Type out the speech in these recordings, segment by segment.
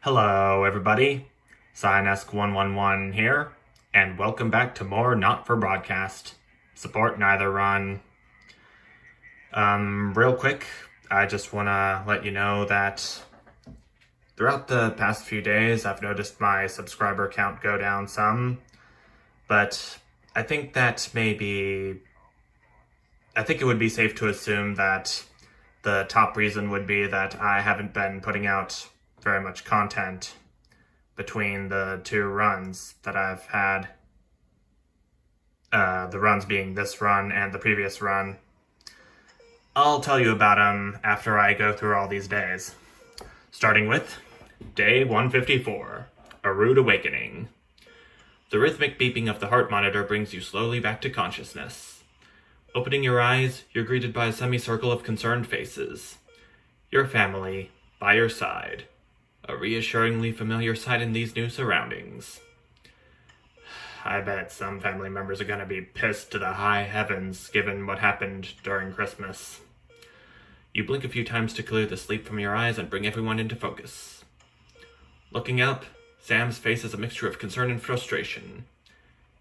Hello, everybody. Cyanesk111 here, and welcome back to more Not For Broadcast. Support neither run. Real quick, I just want to let you know that throughout the past few days, I've noticed my subscriber count go down some, but I think it would be safe to assume that the top reason would be that I haven't been putting out very much content between the two runs that I've had. The runs being this run and the previous run. I'll tell you about them after I go through all these days. Starting with Day 154, A Rude Awakening. The rhythmic beeping of the heart monitor brings you slowly back to consciousness. Opening your eyes, you're greeted by a semicircle of concerned faces. Your family, by your side. A reassuringly familiar sight in these new surroundings. I bet some family members are going to be pissed to the high heavens given what happened during Christmas. You blink a few times to clear the sleep from your eyes and bring everyone into focus. Looking up, Sam's face is a mixture of concern and frustration.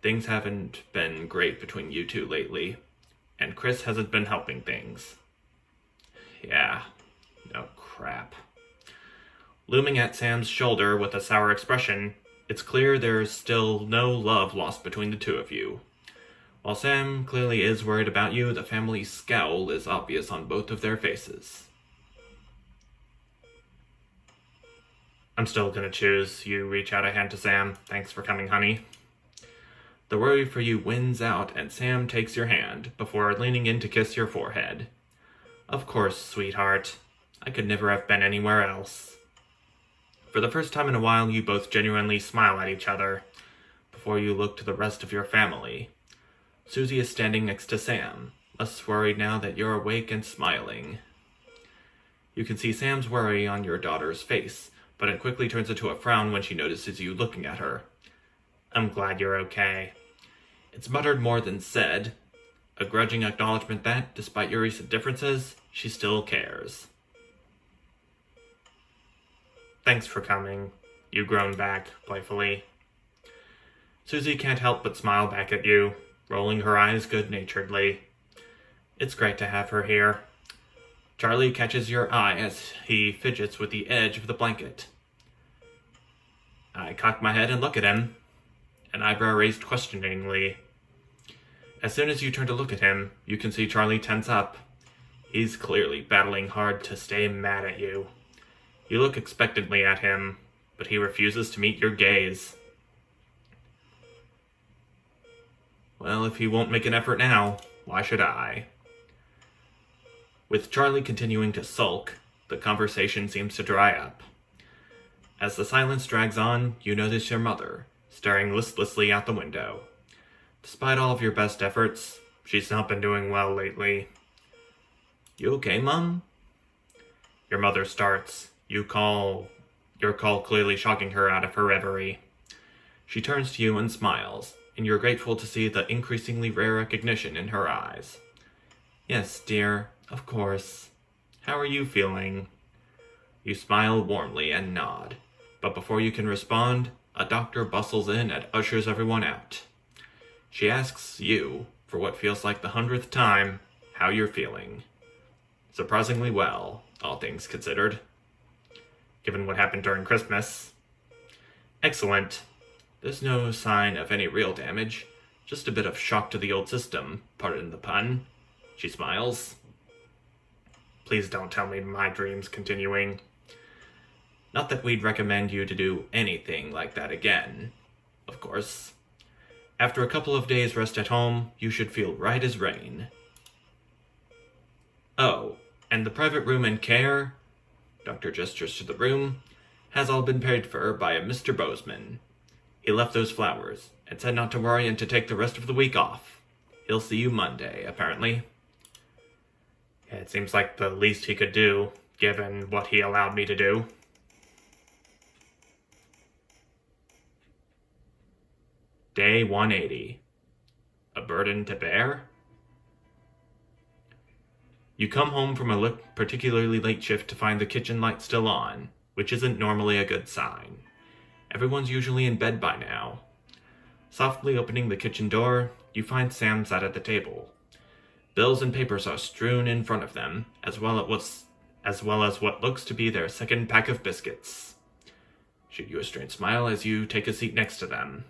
Things haven't been great between you two lately, and Chris hasn't been helping things. Yeah, no crap. Looming at Sam's shoulder with a sour expression, it's clear there's still no love lost between the two of you. While Sam clearly is worried about you, the family's scowl is obvious on both of their faces. I'm still gonna choose. You reach out a hand to Sam. Thanks for coming, honey. The worry for you wins out, and Sam takes your hand before leaning in to kiss your forehead. Of course, sweetheart. I could never have been anywhere else. For the first time in a while, you both genuinely smile at each other, before you look to the rest of your family. Susie is standing next to Sam, less worried now that you're awake and smiling. You can see Sam's worry on your daughter's face, but it quickly turns into a frown when she notices you looking at her. I'm glad you're okay. It's muttered more than said, a grudging acknowledgement that, despite your recent differences, she still cares. Thanks for coming, you groan back, playfully. Susie can't help but smile back at you, rolling her eyes good-naturedly. It's great to have her here. Charlie catches your eye as he fidgets with the edge of the blanket. I cock my head and look at him, an eyebrow raised questioningly. As soon as you turn to look at him, you can see Charlie tense up. He's clearly battling hard to stay mad at you. You look expectantly at him, but he refuses to meet your gaze. Well, if he won't make an effort now, why should I? With Charlie continuing to sulk, the conversation seems to dry up. As the silence drags on, you notice your mother, staring listlessly out the window. Despite all of your best efforts, she's not been doing well lately. You okay, Mum? Your mother starts. Your call clearly shocking her out of her reverie. She turns to you and smiles, and you're grateful to see the increasingly rare recognition in her eyes. Yes, dear, of course. How are you feeling? You smile warmly and nod, but before you can respond, a doctor bustles in and ushers everyone out. She asks you, for what feels like the 100th time, how you're feeling. Surprisingly well, all things considered. Given what happened during Christmas. Excellent. There's no sign of any real damage, just a bit of shock to the old system, pardon the pun. She smiles. Please don't tell me my dream's continuing. Not that we'd recommend you to do anything like that again, of course. After a couple of days rest at home, you should feel right as rain. Oh, and the private room and care, Doctor gestures to the room, has all been paid for by a Mr. Bozeman. He left those flowers, and said not to worry and to take the rest of the week off. He'll see you Monday, apparently. Yeah, it seems like the least he could do, given what he allowed me to do. Day 180. A burden to bear? You come home from a particularly late shift to find the kitchen light still on. which isn't normally a good sign. Everyone's usually in bed by now. Softly opening the kitchen door, you find Sam sat at the table. Bills and papers are strewn in front of them, as well as what looks to be their second pack of biscuits. Shoot you a strange smile as you take a seat next to them.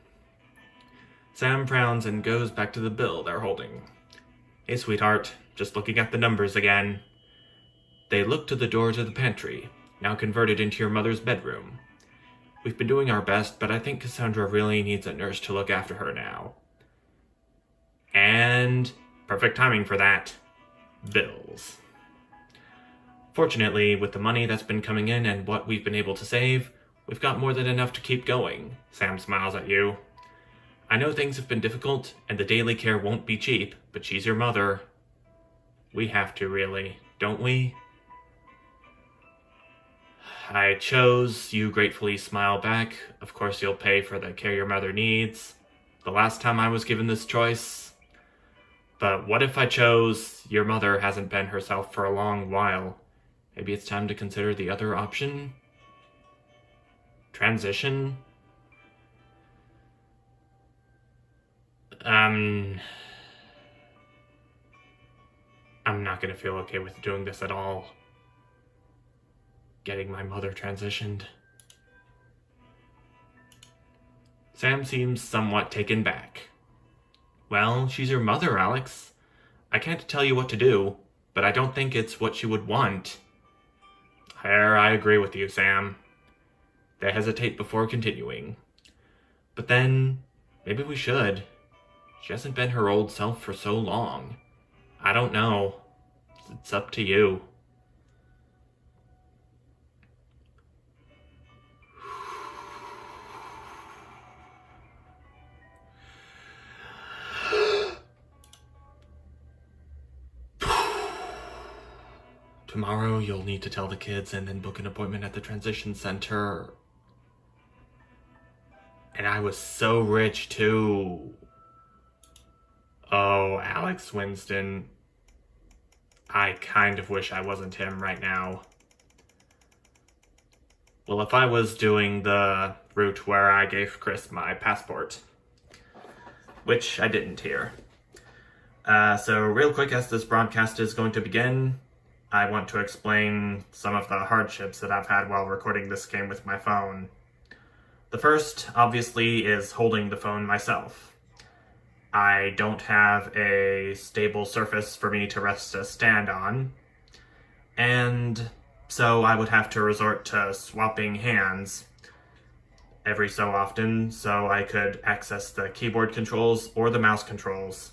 Sam frowns and goes back to the bill they're holding. Hey, sweetheart, just looking at the numbers again. They look to the door to the pantry, now converted into your mother's bedroom. We've been doing our best, but I think Cassandra really needs a nurse to look after her now. And perfect timing for that. Bills. Fortunately, with the money that's been coming in and what we've been able to save, we've got more than enough to keep going. Sam smiles at you. I know things have been difficult, and the daily care won't be cheap, but she's your mother. We have to, really, don't we? I chose, you gratefully smile back. Of course you'll pay for the care your mother needs. The last time I was given this choice. But what if I chose, your mother hasn't been herself for a long while? Maybe it's time to consider the other option? Transition? I'm not gonna feel okay with doing this at all. Getting my mother transitioned. Sam seems somewhat taken back. Well, she's your mother, Alex. I can't tell you what to do, but I don't think it's what she would want. There, I agree with you, Sam. They hesitate before continuing. But then, maybe we should. She hasn't been her old self for so long. I don't know. It's up to you. Tomorrow you'll need to tell the kids and then book an appointment at the transition center. And I was so rich too. Oh, Alex Winston. I kind of wish I wasn't him right now. Well, if I was doing the route where I gave Chris my passport, which I didn't here. So real quick, as this broadcast is going to begin, I want to explain some of the hardships that I've had while recording this game with my phone. The first, obviously, is holding the phone myself. I don't have a stable surface for me to rest a stand on, and so I would have to resort to swapping hands every so often so I could access the keyboard controls or the mouse controls.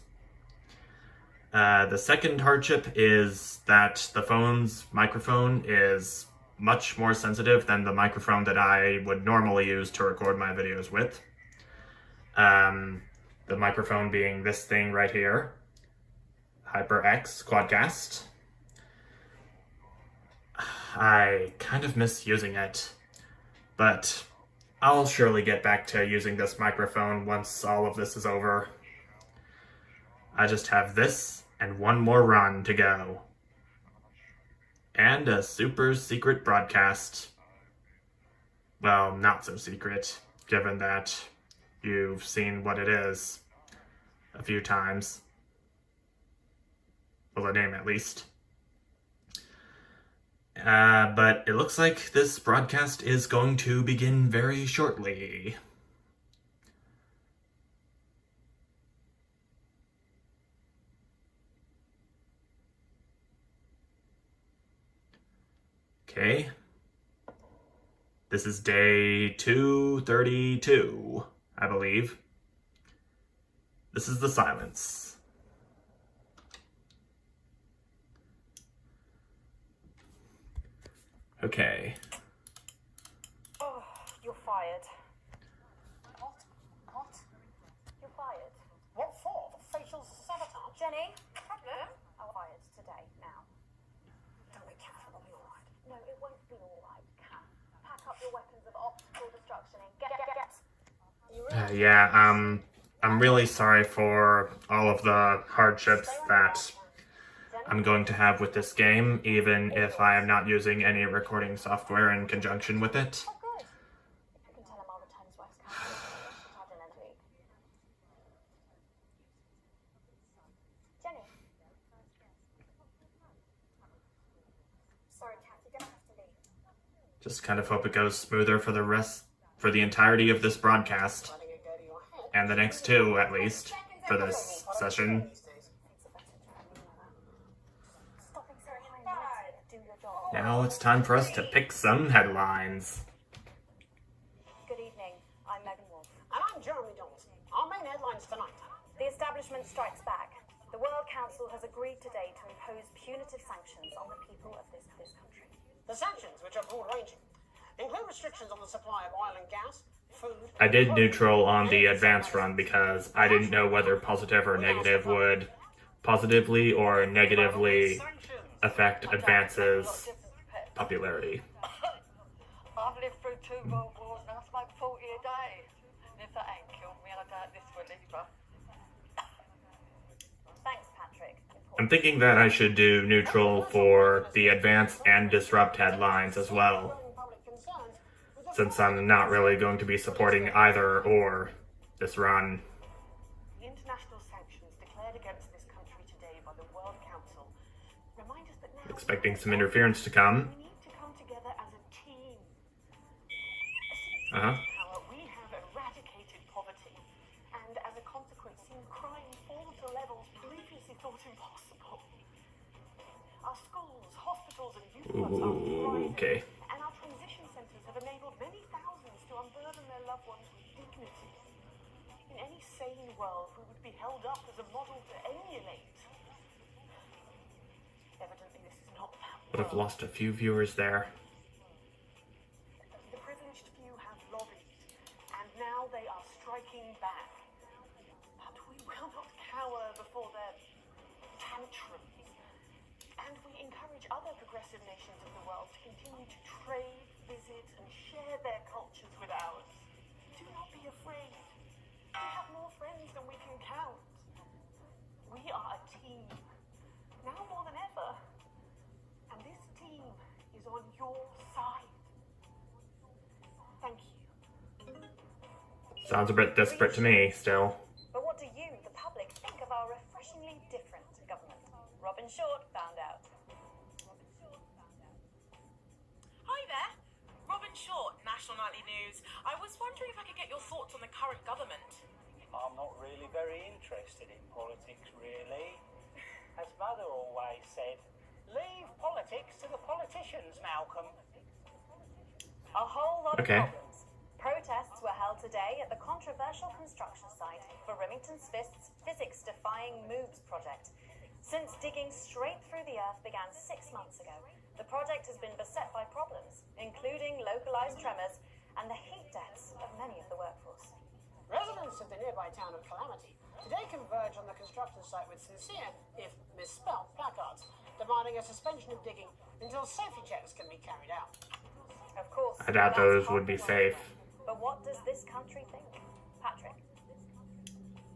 The second hardship is that the phone's microphone is much more sensitive than the microphone that I would normally use to record my videos with. The microphone being this thing right here, HyperX Quadcast. I kind of miss using it, but I'll surely get back to using this microphone once all of this is over. I just have this and one more run to go. And a super secret broadcast. Well, not so secret, given that you've seen what it is a few times. Well, the name at least. But it looks like this broadcast is going to begin very shortly. Okay. This is day 232, I believe. This is the silence. Okay. Oh, you're fired. What? What? You're fired. What for? Facial sabotage? Jenny? Problem? I'm fired today, now. Don't be careful, it'll be alright. No, it won't be alright, Cat. Pack up your weapons of optical destruction and get. You really Yeah, I'm really sorry for all of the hardships that I'm going to have with this game, even if I am not using any recording software in conjunction with it. Oh, good. You can tell him I'll return his wife's cancellation charge in next week. Jenny. Sorry, Kat, you're gonna have to leave. Just kind of hope it goes smoother for the entirety of this broadcast. Letting it go to your head. And the next two, at least, for this session. Stop being so high-minded. Do your job. Now it's time for us to pick some headlines. Good evening. I'm Megan Wolf. And I'm Jeremy Dawes. Our main headlines tonight. The establishment strikes back. The World Council has agreed today to impose punitive sanctions on the people of this country. The sanctions, which are broad-ranging, include restrictions on the supply of oil and gas, food... I did neutral on the advance run because I didn't know whether positive or negative would positively or negatively affect advance's popularity. I've lived through 2 world wars and I smoke 40 a day. And if that ain't killed me, I doubt this will either. Thanks, Patrick. I'm thinking that I should do neutral for the advance and disrupt headlines as well, Public concerns with the since I'm not really going to be supporting either or this run. The international sanctions declared against this country today by the World Council remind us that now Expecting some interference to come. we need to come together as a team. Uh-huh. Power, we have eradicated poverty and as a consequence seen crime fall to levels previously thought impossible. Our schools, hospitals and youth clubs are thriving. Okay. And our transition centres have enabled many thousands to unburden their loved ones with dignity. In any sane world, we would be held up as a model to emulate. Evidently, this is not that Would have world. lost a few viewers there. The privileged few have lobbied, and now they are striking back. But we will not cower before their tantrums. And we encourage other progressive nations of the world to continue to trade, visit, and share their cultures with ours. Do not be afraid. We have more friends than we can count. We are a team, now more than ever. And this team is on your side. Thank you. Sounds a bit desperate to me, still. But what do you, the public, think of our refreshingly different government? Robin Short found out. Hi there, Robin Short, National Nightly News. I was wondering if I could get your thoughts on the current government. I'm not really very interested in politics, really. As Mother always said, leave politics to the politicians, Malcolm. A whole lot Okay. of problems. Protests were held today at the controversial construction site for Remington's physics-defying MOVES project. Since digging straight through the earth began 6 months ago, the project has been beset by problems, including localized tremors and the heat deaths of many of the workforce. residents of the nearby town of Calamity today converge on the construction site with sincere, if misspelled, placards demanding a suspension of digging until safety checks can be carried out. Of course, I doubt that's those would be popular. safe. But what does this country think? Patrick?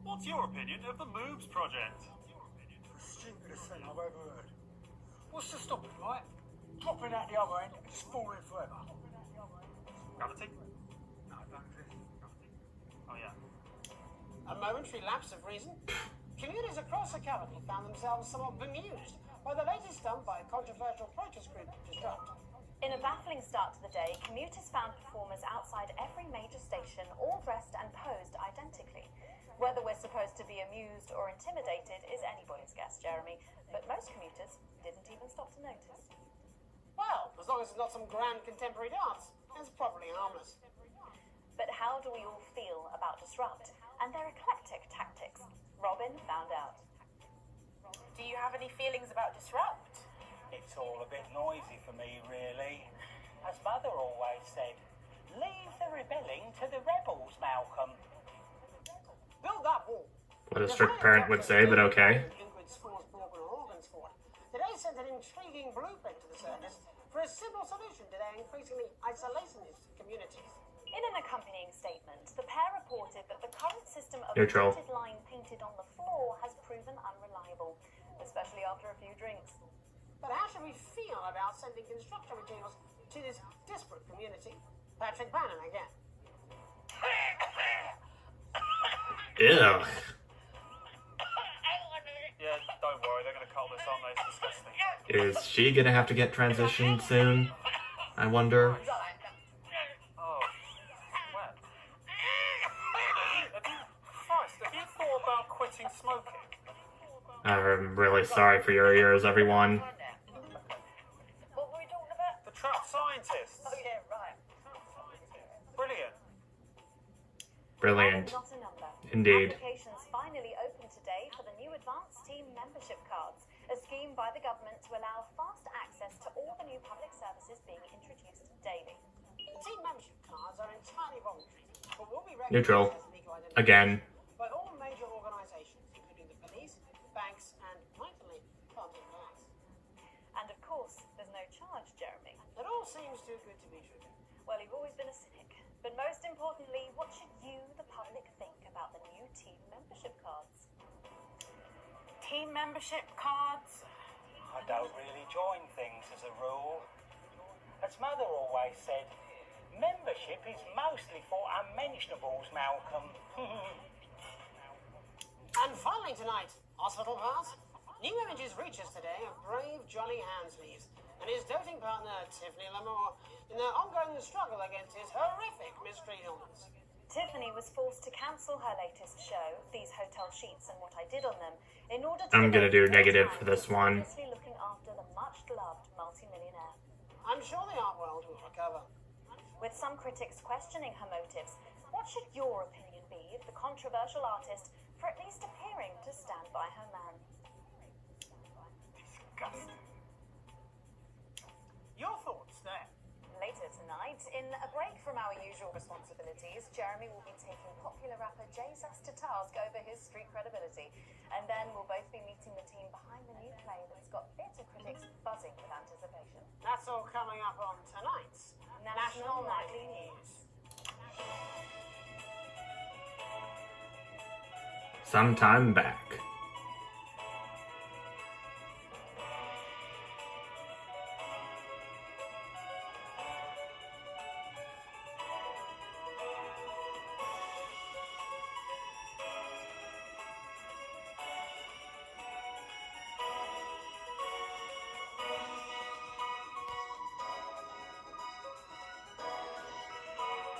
What's your opinion of the MOVES project? The stupidest thing I've ever heard. What's to stop it, right? Dropping out the other end and just falling forever. Gravity? No, I don't exist. Gravity. Oh yeah. A momentary lapse of reason. Commuters across the capital found themselves somewhat bemused by the latest stunt by a controversial protest group, Disrupt. In a baffling start to the day, commuters found performers outside every major station, all dressed and posed identically. Whether we're supposed to be amused or intimidated is anybody's guess, Jeremy, but most commuters didn't even stop to notice. Well, as long as it's not some grand contemporary dance, it's probably harmless. But how do we all feel about Disrupt and their eclectic tactics? Robin found out. Do you have any feelings about Disrupt? It's all a bit noisy for me, really. As Mother always said, leave the rebelling to the rebels, Malcolm. Build that wall. What a strict parent would say, but okay. Ingrid Scoresborg and Organsford. Today sent an intriguing blueprint to the service for a simple solution to their increasingly isolationist communities. In an accompanying statement, the pair reported that the current system of Neutral. painted line painted on the floor has proven unreliable, especially after a few drinks. But how should we feel about sending construction materials to this disparate community? Patrick Bannon again. Ew. Yeah, don't worry, they're gonna cull this, aren't they? It's disgusting. Is she gonna have to get transitioned soon? I wonder. Oh, wet. Christ, have you thought about quitting smoking? I'm really sorry for your ears, everyone. What were we talking about? The trap scientists. Oh, yeah, right. Brilliant. Brilliant. Not a number. Indeed. Applications finally open today for the new Advanced Team Membership Cards, a scheme by the government to allow fast access to all the new public services being introduced daily. The team membership cards are entirely voluntary, but will be Neutral. recognized as legal identity Again. by all major organizations, including the police, banks, and, rightfully, public banks. And of course, there's no charge, Jeremy. It all seems too good to be true. Well, you've always been a cynic. But most importantly, what should you, the public, think about the new team membership cards? Team membership cards. I don't really join things as a rule. As Mother always said, membership is mostly for unmentionables, Malcolm. And finally tonight, hospital pass. New images reach us today of brave Johnny Hansleys and his doting partner Tiffany Lamore in their ongoing struggle against his horrific mystery illness. Tiffany was forced to cancel her latest show, These Hotel Sheets and What I Did on Them, in order to... I'm gonna do devote more negative time for this to one. seriously looking after the much-loved multimillionaire. I'm sure the art world will recover. With some critics questioning her motives, what should your opinion be of the controversial artist for at least appearing to stand by her man? Disgusting. Your thoughts there? Later tonight, in a break from our usual responsibilities, Jeremy will be taking popular rapper Jay Zest to task over his street credibility. And then we'll both be meeting the team behind the new play that's got theatre critics buzzing with anticipation. That's all coming up on tonight's National Nightly News. Sometime back.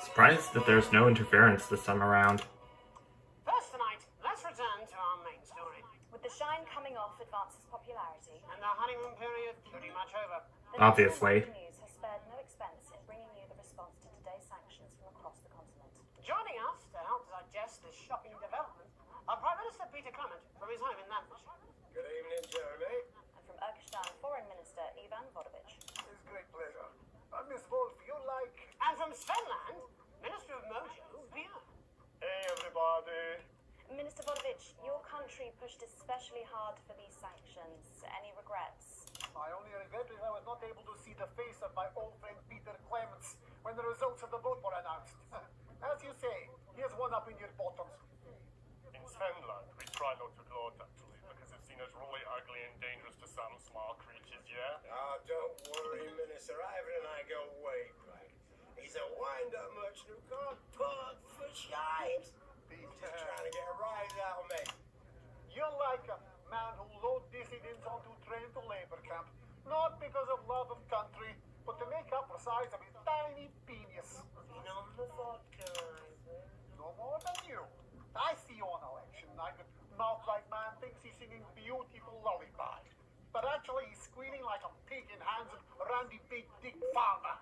Surprised that there's no interference this time around. First tonight, let's return to our main story. With The Shine coming off Advance's popularity, And the honeymoon period pretty much over. the Obviously. National Nightly News has spared no expense in bringing you the response to today's sanctions from across the continent. Joining us to help digest this shocking development are Prime Minister Peter Clement from his home in Lancashire. Good evening, Jeremy. And from Urkistan Foreign Minister Ivan Vodovich. It's a great pleasure. Miss Wolf, you like... And from Svenland, Minister of Mojo, Björn. Hey, everybody. Minister Vodovich, your country pushed especially hard for these sanctions. Any regrets? My only regret is I was not able to see the face of my old friend Peter Clements when the results of the vote were announced. As you say, he has one up in your bottoms. In Svenland, we try not to gloat actually, because it's seen as really ugly and dangerous to some small creatures, yeah? Ah, don't worry, Minister. Ivan and I go way back. He's a wind-up merchant who can't pull up for shite. He's just trying to get a rise out of me. You're like a man who loads dissidents onto train to labor camp, not because of love of country, but to make up for size of his tiny penis. On the vodka, Ivan. No more than you. I see you on election night with mouth like man thinks he's singing beautiful lullaby. But actually he's squealing like a pig in hands of Randy Big Dick Farmer.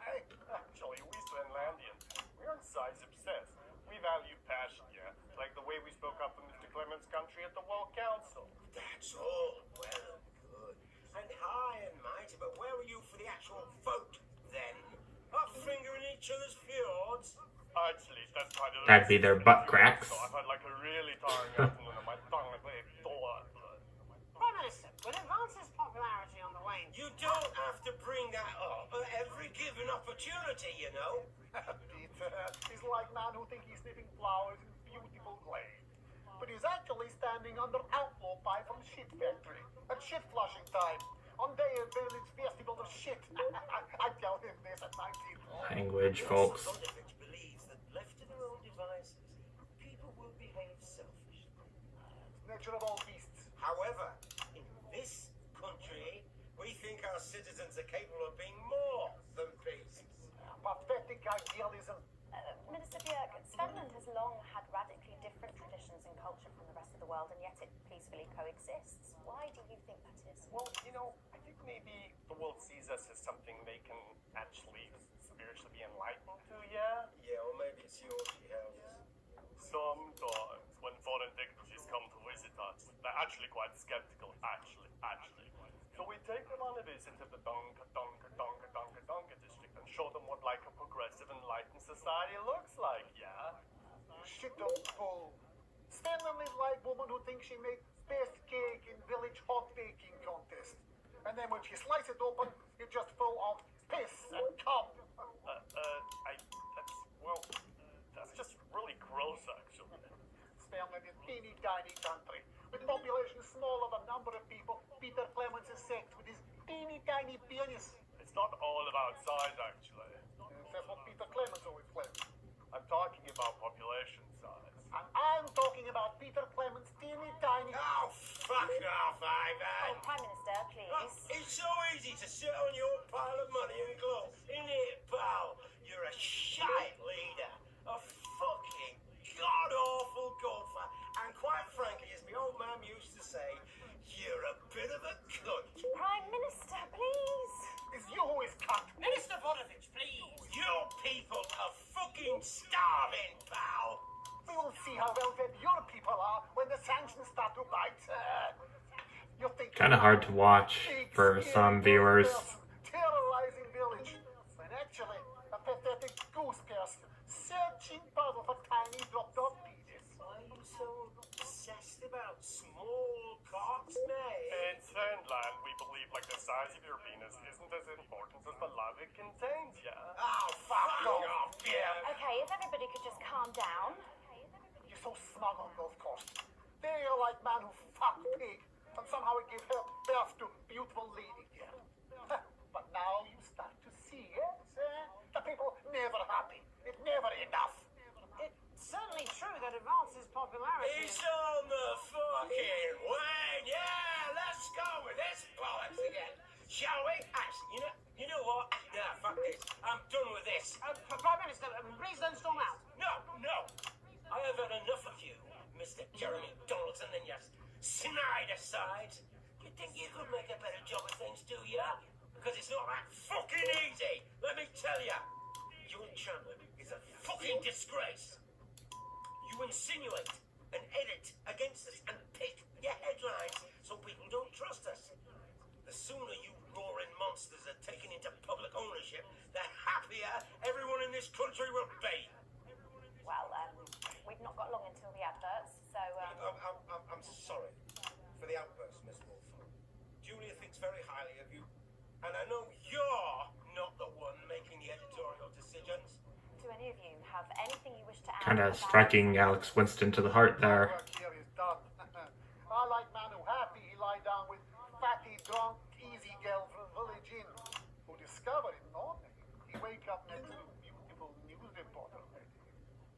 Actually, we Svenlandians, we're size obsessed. We value passion, yeah? Like the way we spoke up for Mr. Clement's country at the World Council. That's all well and good. And high and mighty, but where were you for the actual vote then? Up fingering each other's fjords? Actually, that's kind of... That'd be their butt cracks. So I've had like a really tiring afternoon and my tongue is like blood. Prime Minister, with Advance's popularity on the wane, You don't have to bring that up at every given opportunity, you know. Peter, he's like man who thinks he's sniffing flowers in beautiful glade. But he's actually standing under outlaw pipe from shit factory. A shit flushing time. On day of village festival of shit. I tell him this at 19. Language, folks. Sondovich believes that left to their own devices, people will behave selfishly. Nature of all beasts. However, in this country, we think our citizens are capable of being more than beasts. Pathetic idealism. Minister Björk, Svenland has long had radically different traditions and culture from the rest of the world, and yet it peacefully coexists. Why do you think that is? Well, I think maybe the world sees us as something they can actually spiritually be enlightened to, yeah? Yeah, or maybe it's your houses. Sometimes, when foreign dignitaries come to visit us, they're actually quite skeptical, actually. So we take them on a visit to the Donka district and show them what like a progressive, enlightened society looks like, yeah? Shit don't pull. Svenland is like woman who thinks she made best cake in village hot baking contest. And then when she slices it open, it's just full of piss and cum. That's just really gross, actually. Svenland is teeny tiny country. With population smaller than number of people, Peter Clemens is sex with his teeny tiny penis. It's not all about size, actually. That's what Peter Clemens always claims. I'm talking about population size. And I'm talking about Peter Clemens' teeny tiny... Oh, fuck off, Oh, Ivan! Prime Minister, please. It's so easy to sit on your pile of money and glow. Isn't it, pal? You're a shite leader. A fucking god-awful golfer. And quite frankly, as my old man used to say, you're a bit of a cunt. Prime Minister, please. It's you who is cunt. Minister Vodovich, please. Your people are fucking starving, pal. We'll see how well fed your people are when the sanctions start to bite. You think Kind of hard to watch for some viewers. Terrorizing village, when actually a pathetic goose person searching puddle for tiny dropped-off pieces. Why are you so obsessed about small cocks, mate? In Finland, we believe like the size of your penis isn't as important as the love it contains, yeah? Oh, fuck off, yeah. Okay, if everybody could just calm down. You're so smug on golf course. They are like man who fucked pig, and somehow it gave her birth to beautiful lady. But now you start to see it. The people never happy. It's never enough. It's certainly true that advances popularity. It's on the fucking way. Yeah, let's go with this bollocks again. Shall we? Actually, you know what? Nah, fuck this. I'm done with this. Prime Minister, please don't storm out. No. I have had enough of you, Mr. Jeremy Donaldson and your snide aside. You think you could make a better job of things, do ya? Because it's not that fucking easy. Let me tell ya. Your channel is a fucking disgrace. You insinuate and edit against us and pick your headlines so people don't trust us. The sooner you roaring monsters are taken into public ownership, the happier everyone in this country will be. Well, we've not got long until the adverts, so... I'm sorry for the outburst, Miss Wolf. Julia thinks very highly of you, and I know you're not the one making the editorial decisions. Do any of you have anything you wish to add? Kind of about- striking Alex Winston to the heart there. Work here is done. I like man who happy he lie down with fatty, drunk, easy girl from village inn who discovered it morning. He wake up next to a beautiful news reporter lady.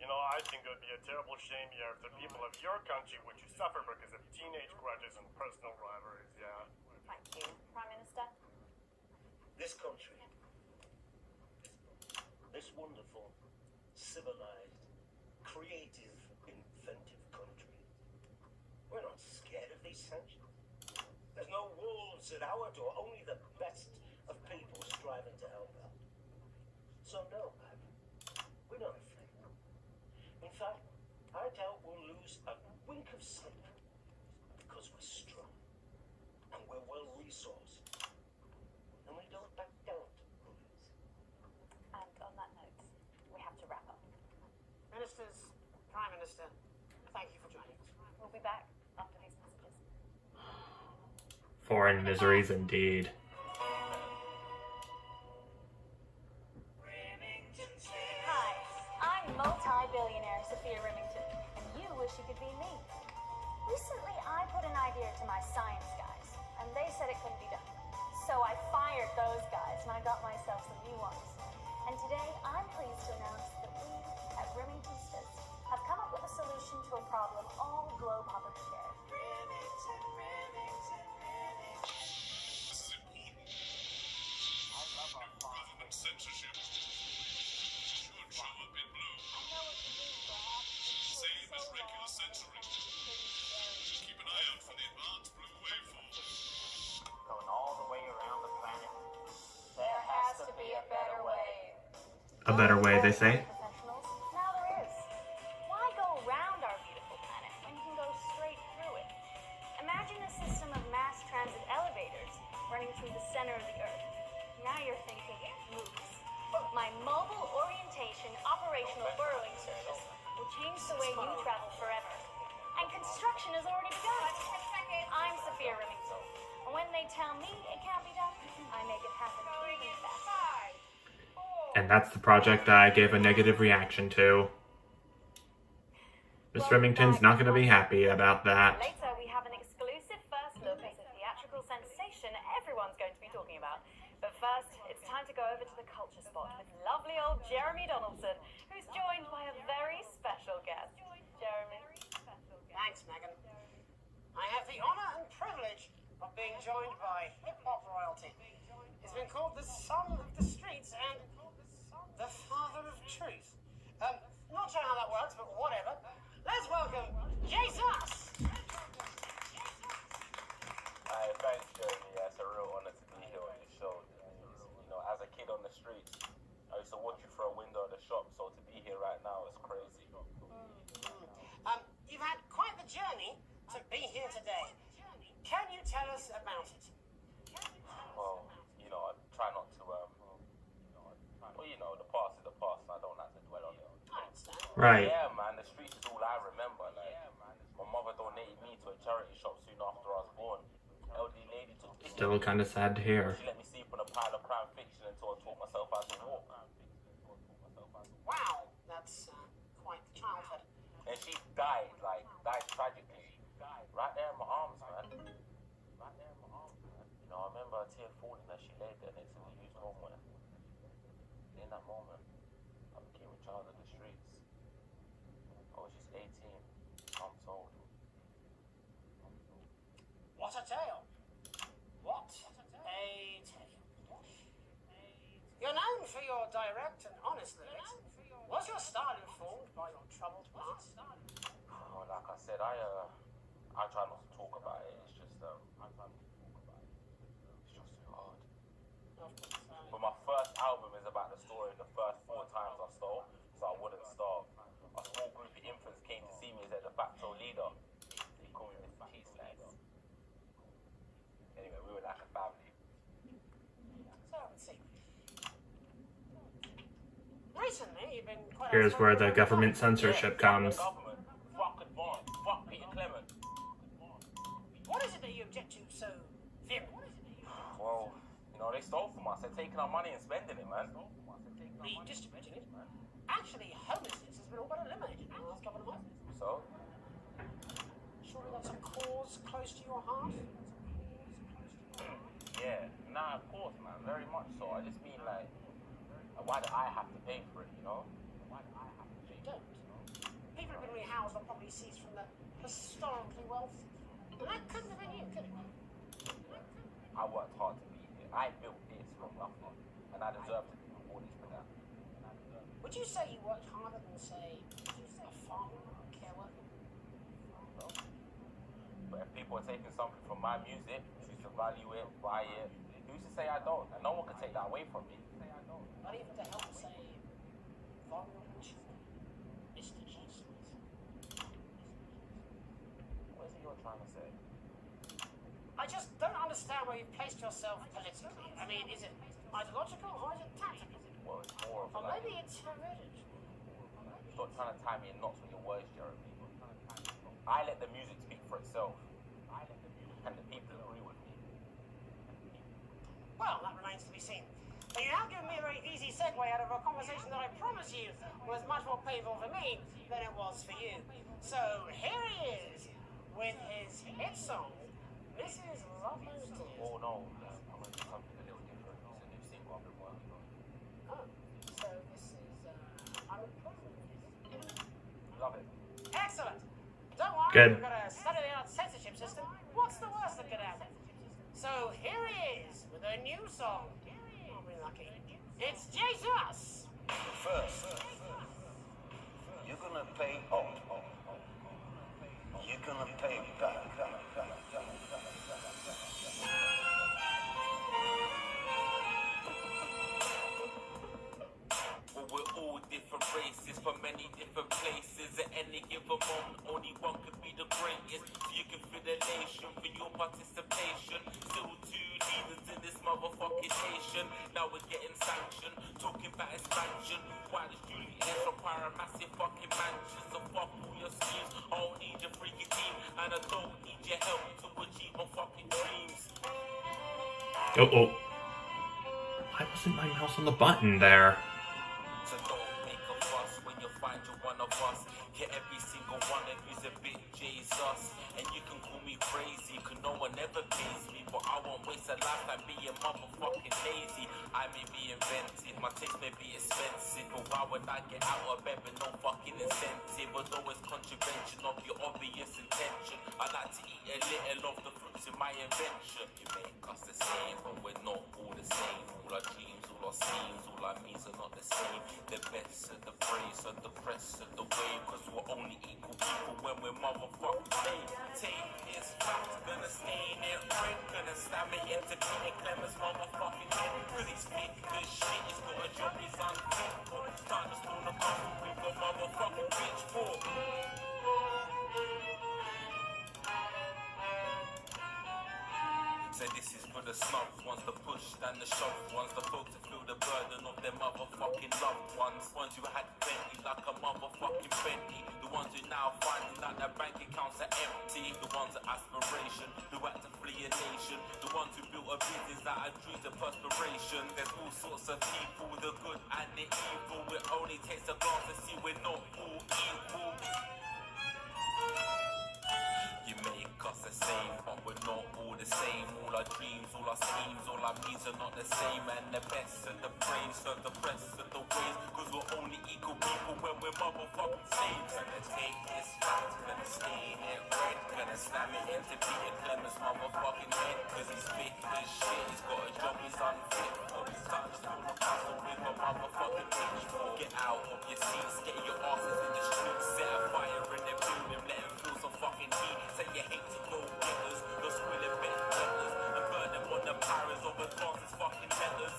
I think it would be a terrible shame here if the people of your country were to suffer because of teenage grudges and personal rivalries, yeah? Thank you, Prime Minister. This country, this wonderful, civilized, creative, inventive country, we're not scared of these sanctions. There's no wolves at our door, only the best of people striving to help out. So no, we're not afraid. In fact, I doubt we'll lose a wink of sleep because we're strong and we're well-resourced and we don't back down to bullies. And on that note, we have to wrap up. Ministers, Prime Minister, thank you for joining us. We'll be back after these messages. Foreign miseries indeed. Hi, I'm multi-billionaire Sophia Remington, and you wish you could be me. Recently, I put an idea to my science guys, and they a better way, they say. Professionals, now there is. Why go around our beautiful planet when you can go straight through it? Imagine a system of mass transit elevators running through the center of the Earth. Now you're thinking moves. My mobile orientation operational burrowing service will change the way you travel forever. And construction has already begun. I'm Sophia Remington. And when they tell me it can't be done, I make it happen even faster. And that's the project I gave a negative reaction to. Miss Remington's not going to be happy about that. Later, we have an exclusive first look at a theatrical sensation everyone's going to be talking about. But first, it's time to go over to the culture spot with lovely old Jeremy Donaldson, who's joined by a very special guest. Jeremy. Thanks, Megan. I have the honor and privilege of being joined by hip-hop royalty. He's been called the son of the streets and the father of truth. Not sure how that works, but whatever. Let's welcome Jesus! Hi, thanks, Jeremy. Yeah, it's a real honor to be here on your show. You know, as a kid on the streets, I used to watch you through a window of the shop, so to be here right now is crazy. You've had quite the journey to be here today. Can you tell us about it? Well, you know, I try not to, well, you know, the past is the past, and I don't like to dwell on it. I understand. Right. Yeah, man, the streets is all I remember. Like, my mother donated me to a charity shop soon after I was born. Elderly lady took pity. Still kind of sad to hear. She let me sleep on a pile of crime fiction until I taught myself how to walk. Wow, that's quite the childhood. And she died tragically. Right there in my arms, man. You know, I remember a tear falling as she laid there next to the used homeware. In that moment, I became a child of the streets. I was just 18 months old. What a tale. What a tale. You're known for your direct and honest lyrics. Was your style informed by your troubled past? Oh, like I said, I try not to talk about it. It's just, it's just too hard. But my first album is about the story of the first 4 times I stole, so I wouldn't starve. A small group of infants came to see me as a de facto leader. They called me Mr. T-Snags. Anyway, we were like a family. So let's see. Recently, you've been quite Here's where the outspoken government about censorship Fuck the comes. government, fuck Advance, fuck Peter Clement. What is it that you object to so vehemently? Well, you know, they stole from us. They're taking our money and spending it, man. Redistributing it. Actually, homelessness has been all but eliminated in the last couple of months. So, Surely that's a cause close to your heart? yeah, nah, of course, man, very much so. I just mean, like, why do I have to pay for it, you know? Why do I have to pay You don't. People have been rehoused on property seized from the historically wealthy. And that couldn't have been you, could it? I worked hard to be here. I built this from nothing, and I deserve to be rewarded for that. Would you say you worked harder than, say, a farmer or a care worker? No. But if people are taking something from my music, choose to value it, buy it, who's to say I don't? And no one can take that away from me. Not even to help, say, vulnerable children. Mr. Jesus. What is it you're trying to say? I just don't understand where you've placed yourself politically. I mean, is it ideological or is it tactical? Well, it's more of Or like, maybe it's hereditary. stop trying to tie me in knots with your words, Jeremy. I let the music speak for itself. And the people agree with me. Well, that remains to be seen. But you have given me a very easy segue out of a conversation that I promise you was much more painful for me than it was for you. So here he is with his hit song, Mrs. Ludlow's Tears. Oh no, I'm gonna do something a little different. It's a new single I've been working on. Oh, so this is unemployment. Love it. Excellent. Don't worry, Good. we've got a state-of-the-art censorship system. What's the worst that could happen? So here he is with a new song. I'll be lucky. It's Jesus. First, you're gonna pay up. You're gonna pay back. Well, we're participation. Still two leaders in this motherfucking nation. Now we're getting sanctioned, talking about expansion. Why does Julie Ezra require a massive fucking mansion? So fuck all your schemes, I don't need your freaky team, and I don't need your help to achieve my fucking dreams. Oh. Why wasn't my mouse on the button there? So don't make a fuss when you find you're one of us. Get every single one of you's a bit Jesus. And you can call me crazy, cause no one ever pays me. But I won't waste a lifetime being motherfucking lazy. I may be inventive, my taste may be expensive, but why would I get out of bed with no fucking incentive? Although it's contravention of your obvious intention, I like to eat a little of the fruits in my invention. You make us the same, but we're not all the same. All our dreams, all our schemes, all our means are not the same. The best of the praise and the press of the wave, cause we're only equal people when we're motherfucking slaves. Take this fact, gonna stain it red, gonna stab it into Peter Clemens' motherfucking head, cause he's fit as shit, he's got a job, he's unfit for. Time to spawn a couple with a motherfucking pitchfork. So this is for the snubs, ones the push and the shove, ones the folks to feel the burden of their motherfucking loved ones who had plenty like a motherfucking Bentley, the ones who now finding out their bank accounts are empty, the ones of aspiration, who had to flee a nation, the ones who built a business out of dreams of perspiration. There's all sorts of people, the good and the evil, it only takes a glance to see we're not all equal. You make us the same, but we're not all the same. All our dreams, all our schemes, all our means are not the same. And the best of the brains serve the rest of the ways, cause we're only equal people when we're motherfucking slaves. Gonna take this fact, gonna stain it red, gonna slam it into Peter Clemens' motherfucking head, cause he's fit as shit, he's got a job, he's unfit for. Time to pull the castle with a motherfucking pitchfork. Get out of your seats, get your asses in the streets, set a fire in the building, let them feel some fucking heat. Say you hate to go getters, the squilling bit letters, and burn them on the pyres of advances fucking letters.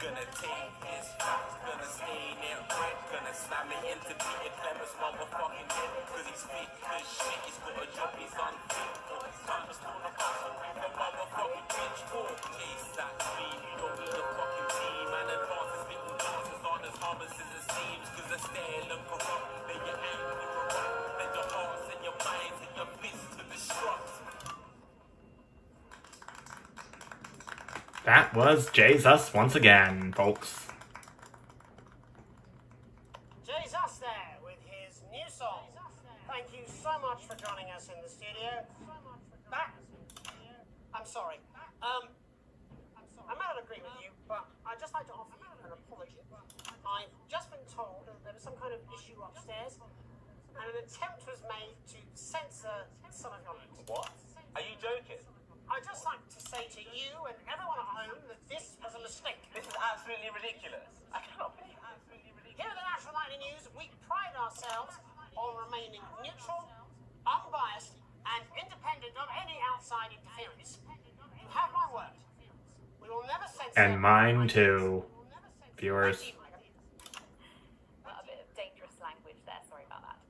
Gonna take his facts, gonna stain it red, gonna slam it into Peter Clemens' motherfucking head, cause he's fit as shit, he's got a job, he's unfit for. Time to spawn a castle with a motherfucking pitchfork. Chase that dream, you don't need a fucking team, and advances little dances aren't as harmless as it seems, cause they're stale and corrupt, then you're angry corrupt, then your hearts and your minds and your fists to destruct. That was Jesus once again, folks. Jesus there with his new song. Thank you so much for joining us in the studio. I'm sorry. I might not agree with you, but I'd just like to offer you an apology. I've just been told that there was some kind of issue upstairs, and an attempt was made to censor some of your notes. What? Are you joking? I'd just like to say to you and everyone at home that this was a mistake. This is absolutely ridiculous. I cannot believe it. Here at the National Nightly News, we pride ourselves on remaining neutral, unbiased, and independent of any outside interference. You have my word. We will never censor. And mine too, viewers. A bit of dangerous language there, sorry about that.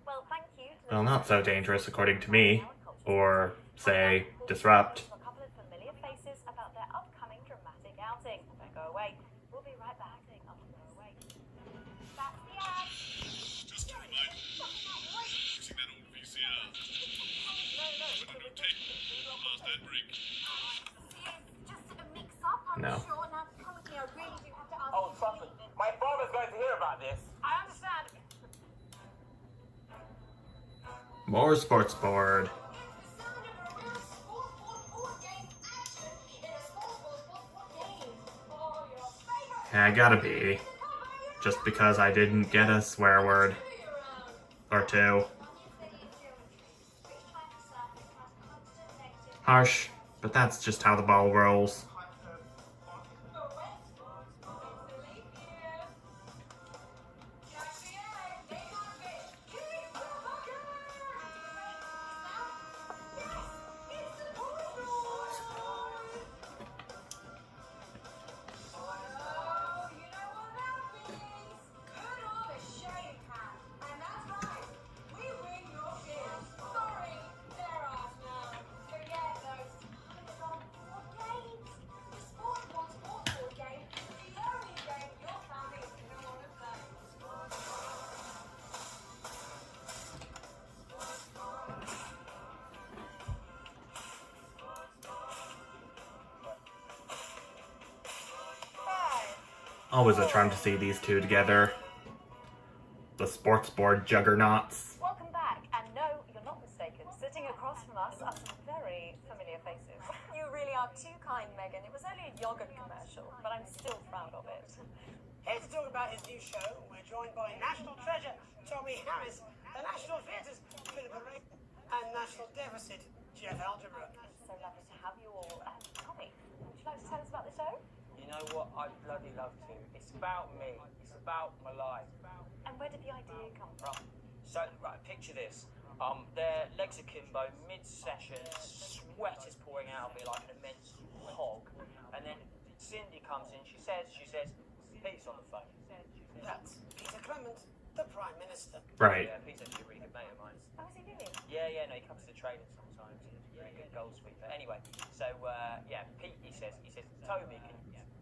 Well, thank you. Well, not so dangerous according to me. Or, say, Disrupt. A couple of familiar faces about their upcoming dramatic outing. Don't go away. We'll be right back. Don't go away. That's the ad. Just a reminder, using that old VCR. When a new tape, past that break. Just a mix-up, I'm No. sure. Now, probably I really do have to ask. Oh, trust me. My father's going to hear about this. I understand. More Sports Board. Yeah, gotta be. Just because I didn't get a swear word. Or two. Harsh, but that's just how the ball rolls. Always a charm to see these two together. The sports board juggernauts. Welcome back, and no, you're not mistaken. Sitting across from us are some very familiar faces. You really are too kind, Megan. It was only a yogurt commercial, but I'm still proud of it. Here to talk about his new show, we're joined by National Treasure Tommy Harris, the National Theatre's Philippa Ray, and National Deficit Jeff Algebra. So lovely to have you all. Tommy, would you like to tell us about the show? You know what? I'd bloody love to. It's about me. It's about my life. And where did the idea come from? So, right, picture this. Their legs akimbo, mid-session, sweat is pouring out of me like an immense hog. And then Cindy comes in, she says, Pete's on the phone. That's Peter Clement, the Prime Minister. Right. Yeah, Pete's actually a really good mate of mine. Oh, is he really? Yeah, no, he comes to the training sometimes. He's a really good goal sweeper. Anyway, so, Pete, he says, Toby,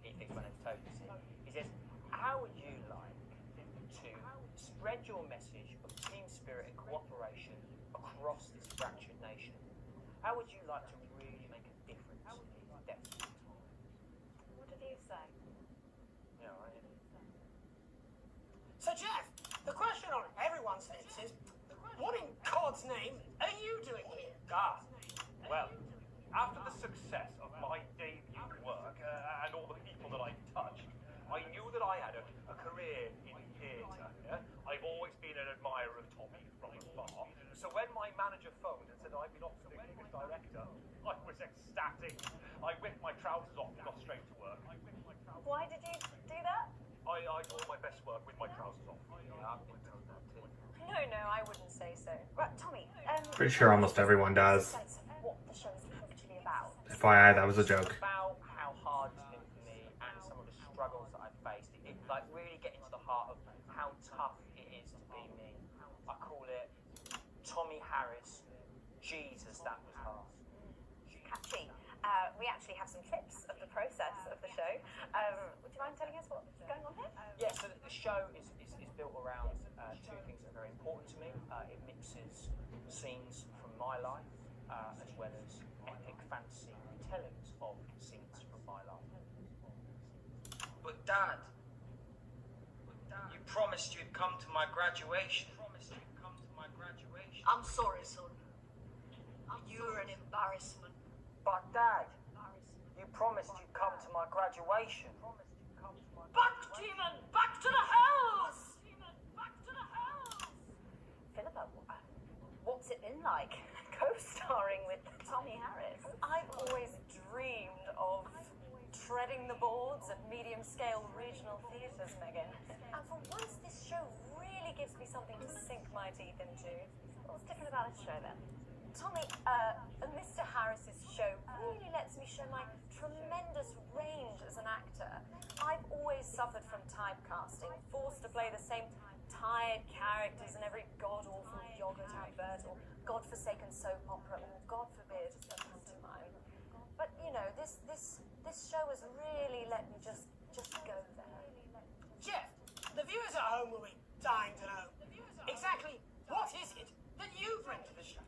he thinks my name's Toby, you see. He says, how would you like to spread your message of team spirit and cooperation across this fractured nation? How would you like to really make a difference in these depths of time? What did you say? Yeah, right. So, Jeff, the question on everyone's lips is, what in God's name are you doing here? Well, after the success of my debut work and all the people that I've touched, I knew that I had a career in theatre. Yeah? I've always been an admirer of Tommy from afar. So when my manager phoned and said I'd been offered the gig as director, I was ecstatic. I whipped my trousers off and got straight to work. Why did you do that? I do all my best work with my trousers off. Yeah, I've been told that too. No, I wouldn't say so. Right, Tommy. Pretty sure almost everyone does. Sense of what the show is actually about. FYI, that was a joke. About how hard it's been for me and some of the struggles that I've faced. It like really getting to the heart of how tough it is to be me. I call it Tommy Harris. Jesus, that was hard. Catchy. We actually have some clips of the process of the show. Would you mind telling us what's going on here? Yeah, so the show is built around two things that are very important to me. It mixes scenes from my life as well as epic fantasy retellings of scenes from my life. But Dad, you promised you'd come to my graduation. I'm sorry, son. You're an embarrassment. But Dad, you promised you'd come to my graduation. Back, demon! Back to the hells! Philippa, what's it been like co-starring with Tommy Harris? I've always dreamed of treading the boards at medium-scale regional theatres, Megan. And for once, this show really gives me something to sink my teeth into. What's different about this show, then? Tommy, Mr. Harris's show really lets me show my tremendous range as an actor. I've always suffered from typecasting, forced to play the same tired characters in every god-awful yogurt advert or godforsaken soap opera or, God forbid, a pantomime. But, you know, this show has really let me just go there. Jeff, the viewers at home will be dying to know exactly what is it that you bring to the show?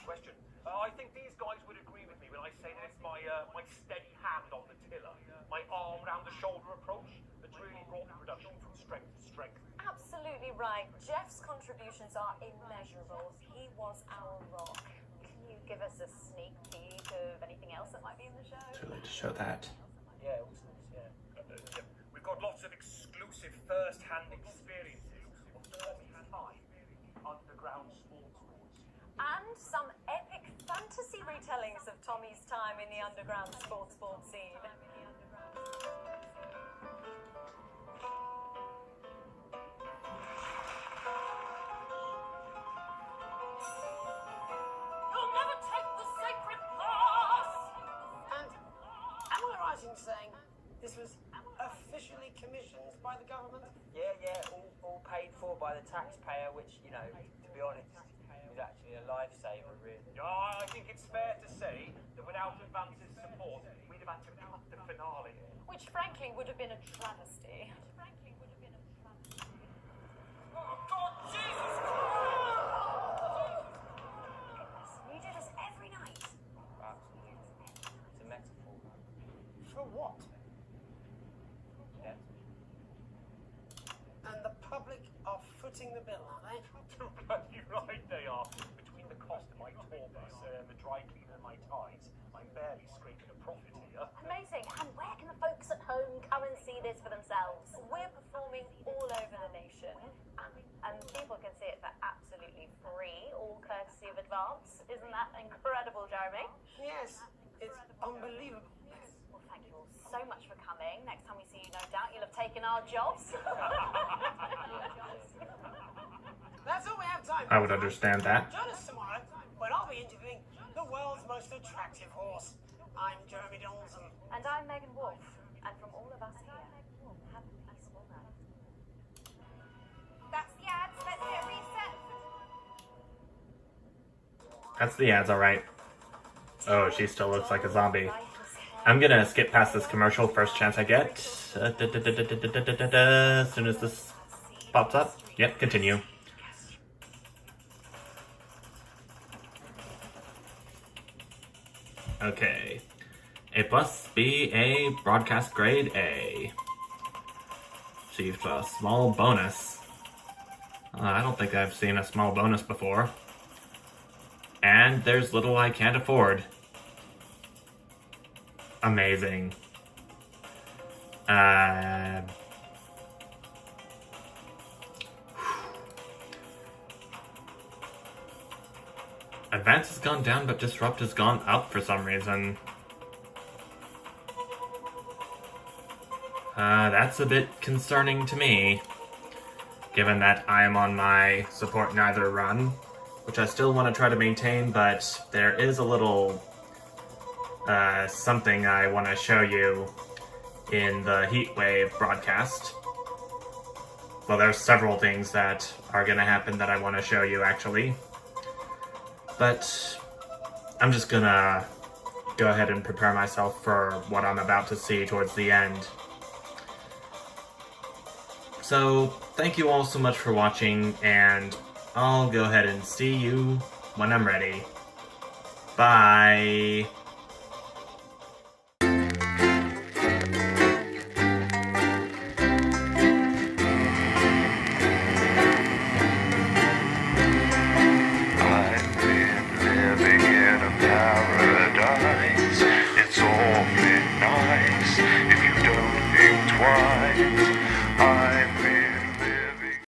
Question. I think these guys would agree with me when I say that it's my steady hand on the tiller, my arm round the shoulder approach that's really brought the production from strength to strength. Absolutely right. Jeff's contributions are immeasurable. He was our rock. Can you give us a sneak peek of anything else that might be in the show? Too late to show that. Yeah, all sorts, yeah. We've got lots of exclusive first-hand experiences of Tommy's time underground sports boards. And some epic fantasy retellings of Tommy's time in the underground sports board scene. You'll never take the sacred path! And am I right in saying this was officially commissioned by the government? Yeah, all paid for by the taxpayer, which, you know, to be honest, is actually a lifesaver, really. I think it's fair to say that without Advance's support, we'd have had to cut the finale. Which frankly would have been a travesty. Oh, God, Jesus You do this every night. Absolutely. It's a metaphor. For what? Death. the bill, are they? Too bloody right they are. Between the cost of my tour bus and the dry cleaner and my ties, I'm barely scraping a profit here. Amazing. And where can the folks at home come and see this for themselves? We're performing all over the nation, and people can see it for absolutely free, all courtesy of Advance. Isn't that incredible, Jeremy? Yes, it's unbelievable. Well, thank you all so much for coming. Next time we see you, no doubt you'll have taken our jobs. That's all we have time for. I would understand that. Join us tomorrow when I'll be interviewing the world's most attractive horse. I'm Jeremy Donaldson. And I'm Megan Wolf. And from all of us here, have a peaceful night. That's the ads. Let's hit reset. That's the ads, alright. Oh, she still looks like a zombie. I'm gonna skip past this commercial first chance I get. As soon as this pops up. Yep, continue. Okay. It must be a broadcast grade A. Received a small bonus. I don't think I've seen a small bonus before. And there's little I can't afford. Amazing. Advance has gone down, but Disrupt has gone up for some reason. That's a bit concerning to me, given that I am on my support neither run, which I still want to try to maintain, but there is a little something I want to show you in the Heatwave broadcast. Well, there's several things that are going to happen that I want to show you, actually. But I'm just gonna go ahead and prepare myself for what I'm about to see towards the end. So, thank you all so much for watching, and I'll go ahead and see you when I'm ready. Bye!